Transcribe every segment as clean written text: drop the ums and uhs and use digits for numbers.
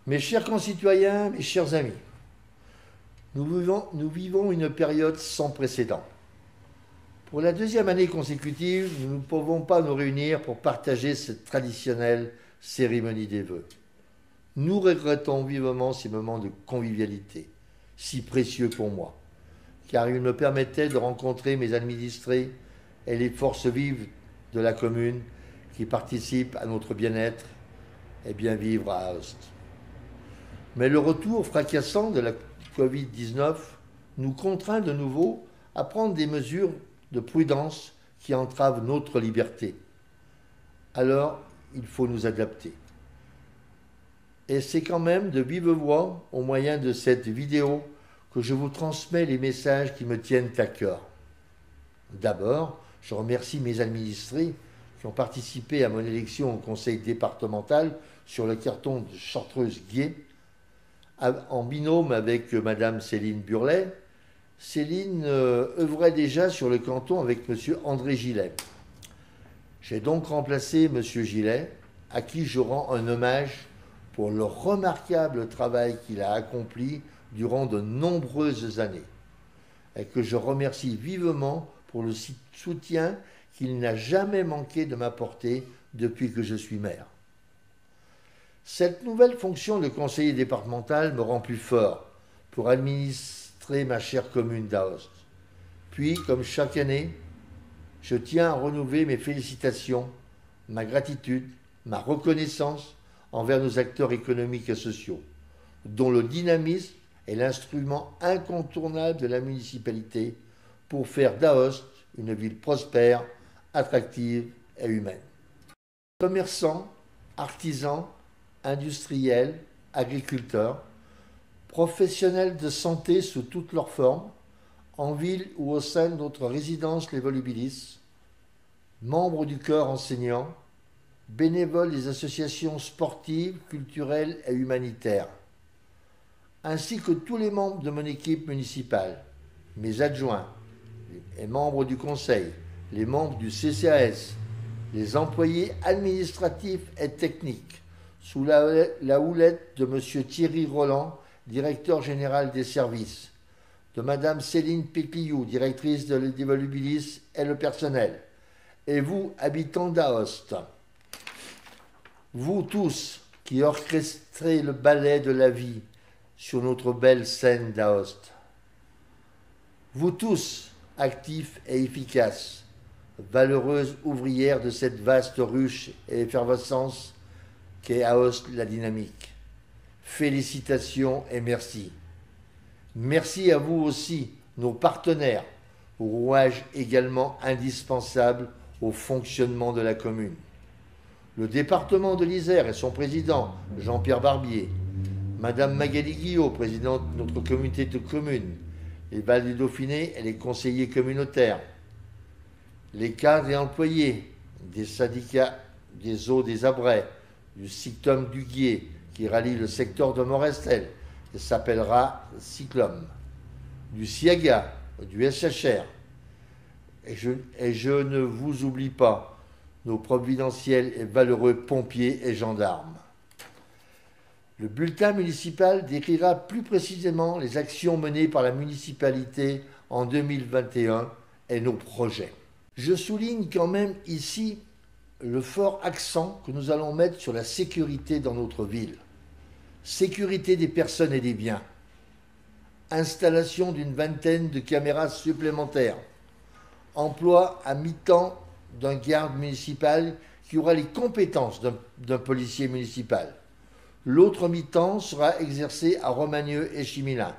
Mes chers concitoyens, mes chers amis, nous vivons une période sans précédent. Pour la deuxième année consécutive, nous ne pouvons pas nous réunir pour partager cette traditionnelle cérémonie des vœux. Nous regrettons vivement ces moments de convivialité, si précieux pour moi, car ils me permettaient de rencontrer mes administrés et les forces vives de la commune qui participent à notre bien-être et bien vivre à Aoste. Mais le retour fracassant de la Covid-19 nous contraint de nouveau à prendre des mesures de prudence qui entravent notre liberté. Alors, il faut nous adapter. Et c'est quand même de vive voix, au moyen de cette vidéo, que je vous transmets les messages qui me tiennent à cœur. D'abord, je remercie mes administrés qui ont participé à mon élection au conseil départemental sur le canton de Chartreuse-Guiers, en binôme avec Madame Céline Burlet. Céline œuvrait déjà sur le canton avec Monsieur André Gillet. J'ai donc remplacé Monsieur Gillet, à qui je rends un hommage pour le remarquable travail qu'il a accompli durant de nombreuses années, et que je remercie vivement pour le soutien qu'il n'a jamais manqué de m'apporter depuis que je suis maire. Cette nouvelle fonction de conseiller départemental me rend plus fort pour administrer ma chère commune d'Aoste. Puis, comme chaque année, je tiens à renouveler mes félicitations, ma gratitude, ma reconnaissance envers nos acteurs économiques et sociaux, dont le dynamisme est l'instrument incontournable de la municipalité pour faire d'Aoste une ville prospère, attractive et humaine. Commerçants, artisans, industriels, agriculteurs, professionnels de santé sous toutes leurs formes, en ville ou au sein de notre résidence Les Volubilis, membres du corps enseignant, bénévoles des associations sportives, culturelles et humanitaires, ainsi que tous les membres de mon équipe municipale, mes adjoints, les membres du conseil, les membres du CCAS, les employés administratifs et techniques, sous la houlette de M. Thierry Roland, directeur général des services, de Mme Céline Pécliou, directrice des Volubilis et le personnel, et vous, habitants d'Aoste, vous tous qui orchestrez le ballet de la vie sur notre belle scène d'Aoste, vous tous, actifs et efficaces, valeureuses ouvrières de cette vaste ruche et effervescence qu'est Aoste la dynamique. Félicitations et merci. Merci à vous aussi, nos partenaires, rouage également indispensable au fonctionnement de la commune. Le département de l'Isère et son président, Jean-Pierre Barbier, Madame Magali Guillot, présidente de notre communauté de communes, les Val du Dauphiné et les conseillers communautaires, les cadres et employés des syndicats des eaux des Abrais, du Cyclum du Guiers, qui rallie le secteur de Morestel, et s'appellera Cyclum, du SIAGA, du SHR, et je ne vous oublie pas, nos providentiels et valeureux pompiers et gendarmes. Le bulletin municipal décrira plus précisément les actions menées par la municipalité en 2021 et nos projets. Je souligne quand même ici le fort accent que nous allons mettre sur la sécurité dans notre ville. Sécurité des personnes et des biens. Installation d'une vingtaine de caméras supplémentaires. Emploi à mi-temps d'un garde municipal qui aura les compétences d'un policier municipal. L'autre mi-temps sera exercé à Romagneux et Chimilin.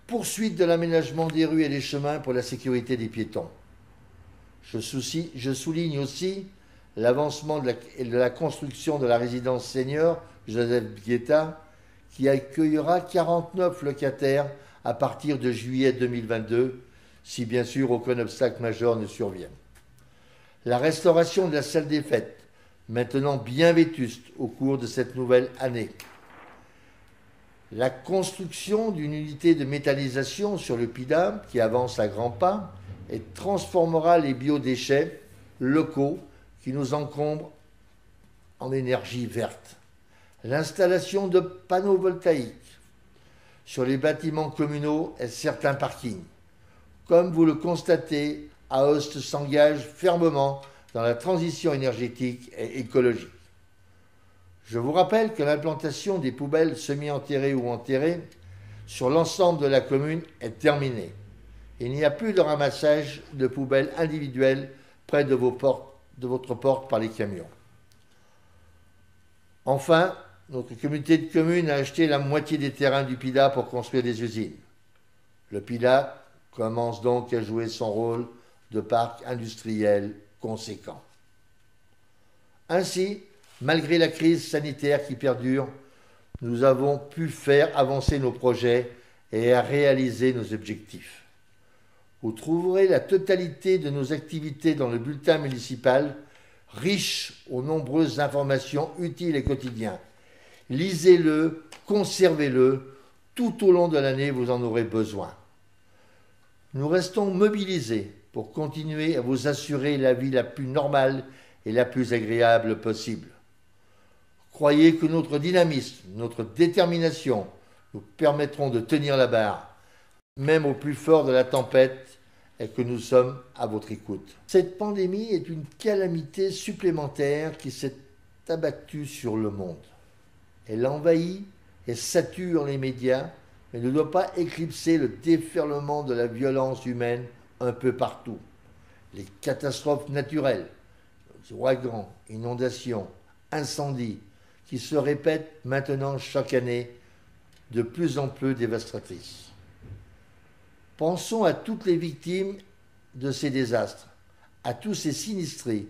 Poursuite de l'aménagement des rues et des chemins pour la sécurité des piétons. Je souligne aussi l'avancement de la construction de la résidence senior Joseph Guetta, qui accueillera 49 locataires à partir de juillet 2022, si bien sûr aucun obstacle majeur ne survient. La restauration de la salle des fêtes, maintenant bien vétuste au cours de cette nouvelle année. La construction d'une unité de méthanisation sur le PIDAM qui avance à grands pas et transformera les biodéchets locaux qui nous encombrent en énergie verte. l'installation de panneaux voltaïques sur les bâtiments communaux et certains parkings. Comme vous le constatez, Aoste s'engage fermement dans la transition énergétique et écologique. Je vous rappelle que l'implantation des poubelles semi-enterrées ou enterrées sur l'ensemble de la commune est terminée. Il n'y a plus de ramassage de poubelles individuelles près de votre porte par les camions. Enfin, notre communauté de communes a acheté la moitié des terrains du PIDA pour construire des usines. Le PIDA commence donc à jouer son rôle de parc industriel conséquent. Ainsi, malgré la crise sanitaire qui perdure, nous avons pu faire avancer nos projets et réaliser nos objectifs. Vous trouverez la totalité de nos activités dans le bulletin municipal, riche aux nombreuses informations utiles et quotidiennes. Lisez-le, conservez-le, tout au long de l'année vous en aurez besoin. Nous restons mobilisés pour continuer à vous assurer la vie la plus normale et la plus agréable possible. Croyez que notre dynamisme, notre détermination nous permettront de tenir la barre, même au plus fort de la tempête, et que nous sommes à votre écoute. Cette pandémie est une calamité supplémentaire qui s'est abattue sur le monde. Elle envahit et sature les médias, mais ne doit pas éclipser le déferlement de la violence humaine un peu partout. Les catastrophes naturelles, ouragans, inondations, incendies, qui se répètent maintenant chaque année, de plus en plus dévastatrices. Pensons à toutes les victimes de ces désastres, à tous ces sinistrés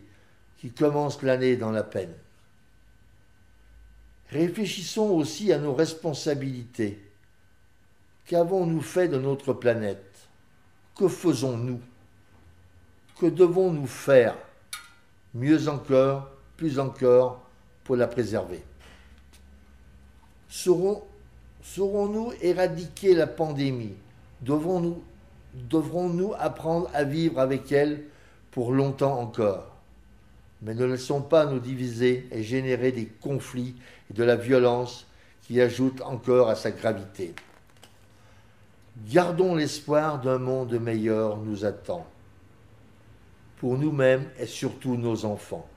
qui commencent l'année dans la peine. Réfléchissons aussi à nos responsabilités. Qu'avons-nous fait de notre planète? Que faisons-nous? Que devons-nous faire? Mieux encore, plus encore, pour la préserver. Saurons-nous éradiquer la pandémie? Devrons-nous apprendre à vivre avec elle pour longtemps encore? Mais ne laissons pas nous diviser et générer des conflits et de la violence qui ajoutent encore à sa gravité. Gardons l'espoir d'un monde meilleur nous attend, pour nous-mêmes et surtout nos enfants.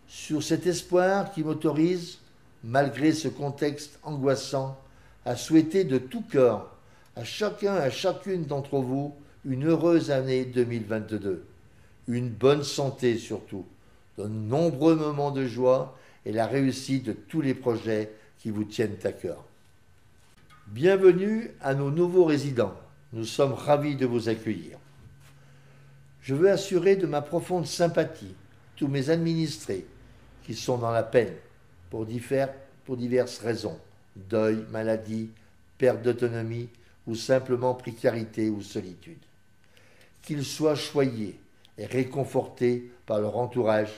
Sur cet espoir qui m'autorise, malgré ce contexte angoissant, à souhaiter de tout cœur à chacun et à chacune d'entre vous une heureuse année 2022, une bonne santé surtout, de nombreux moments de joie et la réussite de tous les projets qui vous tiennent à cœur. Bienvenue à nos nouveaux résidents, nous sommes ravis de vous accueillir. Je veux assurer de ma profonde sympathie tous mes administrés qui sont dans la peine pour diverses raisons, deuil, maladie, perte d'autonomie, ou simplement précarité ou solitude. Qu'ils soient choyés et réconfortés par leur entourage,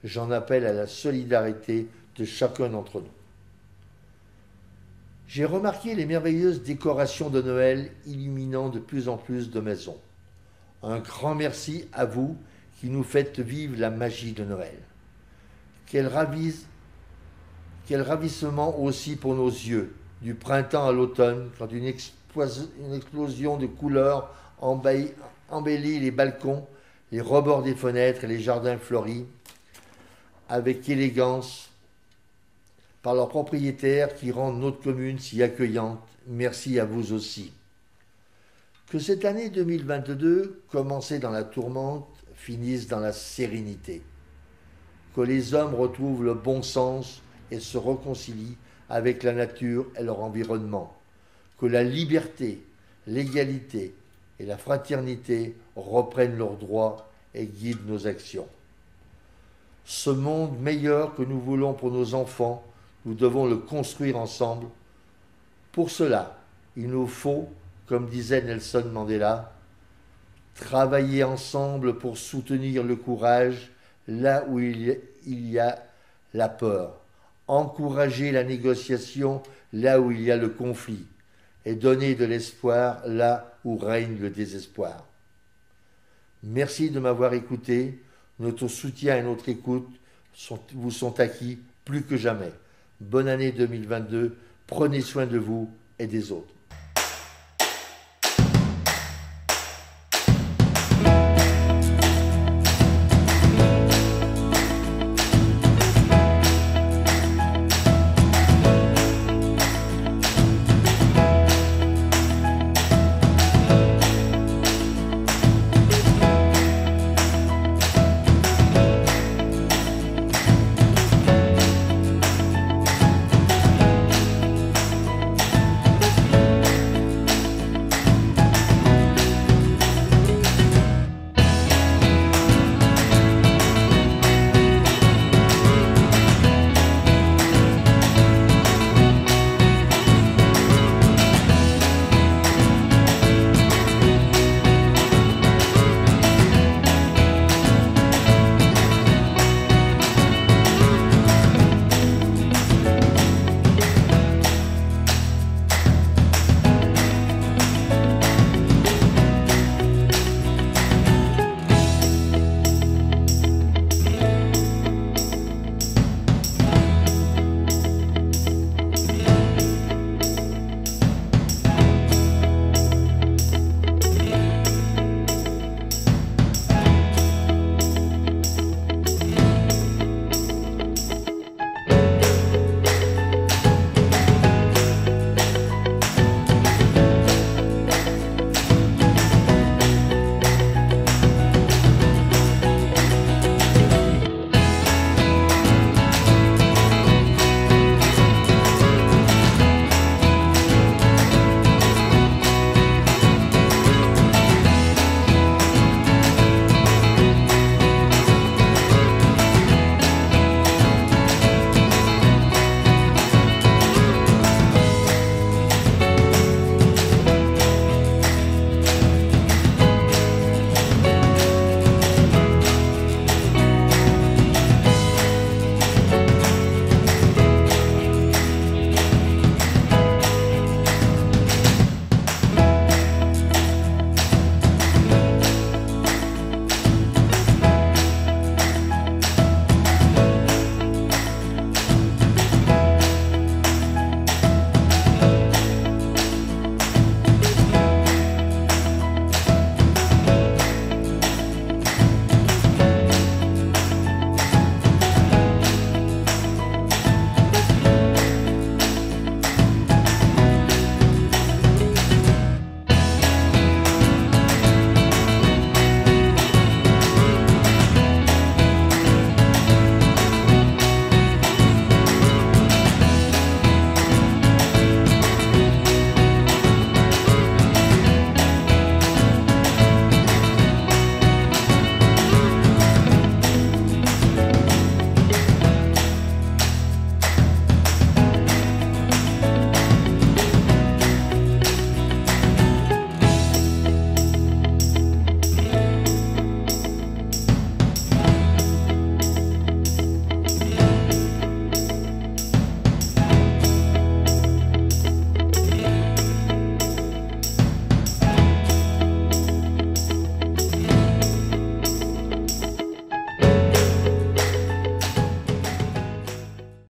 j'en appelle à la solidarité de chacun d'entre nous. J'ai remarqué les merveilleuses décorations de Noël illuminant de plus en plus de maisons. Un grand merci à vous qui nous faites vivre la magie de Noël. Quel ravissement aussi pour nos yeux, du printemps à l'automne, quand une explosion de couleurs embellit les balcons, les rebords des fenêtres et les jardins fleuris, avec élégance, par leurs propriétaires qui rendent notre commune si accueillante. Merci à vous aussi. Que cette année 2022, commencée dans la tourmente, finisse dans la sérénité. Que les hommes retrouvent le bon sens et se réconcilient avec la nature et leur environnement. Que la liberté, l'égalité et la fraternité reprennent leurs droits et guident nos actions. Ce monde meilleur que nous voulons pour nos enfants, nous devons le construire ensemble. Pour cela, il nous faut, comme disait Nelson Mandela, travailler ensemble pour soutenir le courage là où il y a la peur, encourager la négociation là où il y a le conflit et donner de l'espoir là où règne le désespoir. Merci de m'avoir écouté. Notre soutien et notre écoute vous sont acquis plus que jamais. bonne année 2022, prenez soin de vous et des autres.